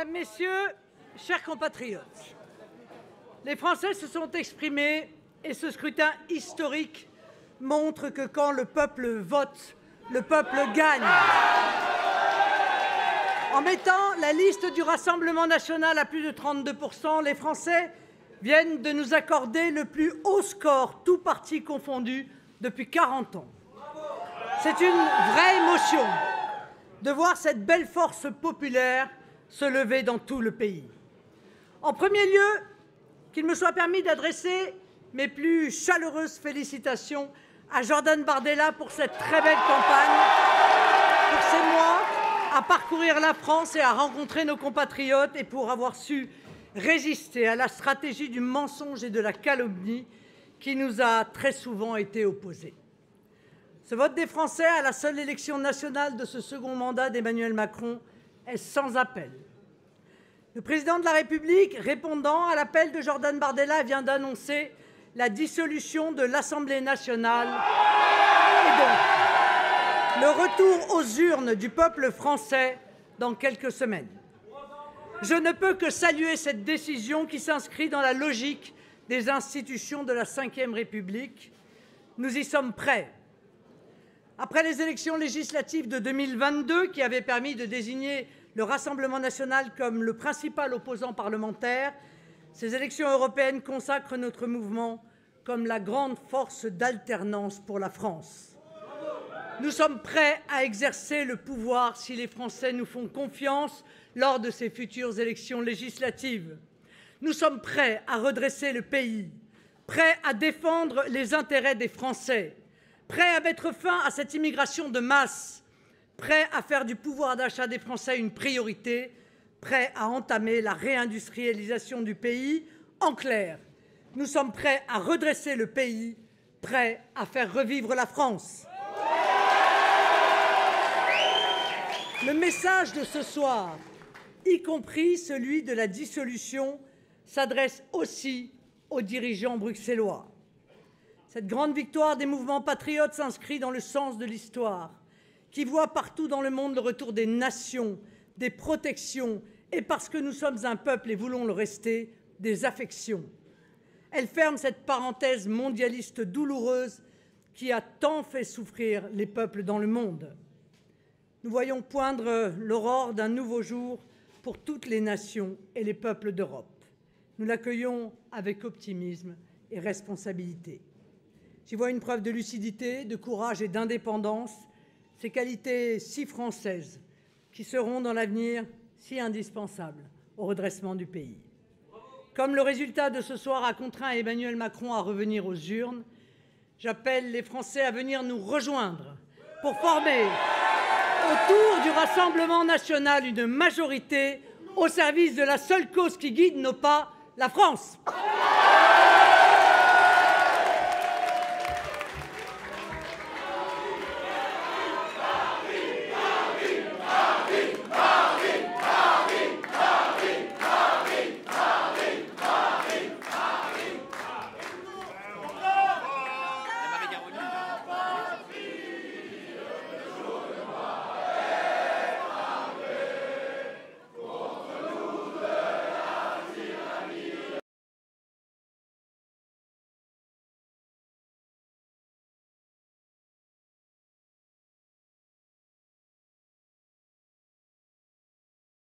Mesdames, Messieurs, chers compatriotes, les Français se sont exprimés et ce scrutin historique montre que quand le peuple vote, le peuple gagne. En mettant la liste du Rassemblement national à plus de 32%, les Français viennent de nous accorder le plus haut score, tous partis confondus, depuis 40 ans. C'est une vraie émotion de voir cette belle force populaire se lever dans tout le pays. En premier lieu, qu'il me soit permis d'adresser mes plus chaleureuses félicitations à Jordan Bardella pour cette très belle campagne, pour ces mois à parcourir la France et à rencontrer nos compatriotes et pour avoir su résister à la stratégie du mensonge et de la calomnie qui nous a très souvent été opposée. Ce vote des Français à la seule élection nationale de ce second mandat d'Emmanuel Macron est sans appel. Le président de la République, répondant à l'appel de Jordan Bardella, vient d'annoncer la dissolution de l'Assemblée nationale et donc le retour aux urnes du peuple français dans quelques semaines. Je ne peux que saluer cette décision qui s'inscrit dans la logique des institutions de la Ve République. Nous y sommes prêts. Après les élections législatives de 2022, qui avaient permis de désigner le Rassemblement national comme le principal opposant parlementaire, ces élections européennes consacrent notre mouvement comme la grande force d'alternance pour la France. Nous sommes prêts à exercer le pouvoir si les Français nous font confiance lors de ces futures élections législatives. Nous sommes prêts à redresser le pays, prêts à défendre les intérêts des Français, prêts à mettre fin à cette immigration de masse, prêts à faire du pouvoir d'achat des Français une priorité, prêts à entamer la réindustrialisation du pays. En clair, nous sommes prêts à redresser le pays, prêts à faire revivre la France. Le message de ce soir, y compris celui de la dissolution, s'adresse aussi aux dirigeants bruxellois. Cette grande victoire des mouvements patriotes s'inscrit dans le sens de l'histoire, qui voit partout dans le monde le retour des nations, des protections et, parce que nous sommes un peuple et voulons le rester, des affections. Elle ferme cette parenthèse mondialiste douloureuse qui a tant fait souffrir les peuples dans le monde. Nous voyons poindre l'aurore d'un nouveau jour pour toutes les nations et les peuples d'Europe. Nous l'accueillons avec optimisme et responsabilité. J'y vois une preuve de lucidité, de courage et d'indépendance, ces qualités si françaises qui seront dans l'avenir si indispensables au redressement du pays. Comme le résultat de ce soir a contraint Emmanuel Macron à revenir aux urnes, j'appelle les Français à venir nous rejoindre pour former autour du Rassemblement national une majorité au service de la seule cause qui guide nos pas, la France.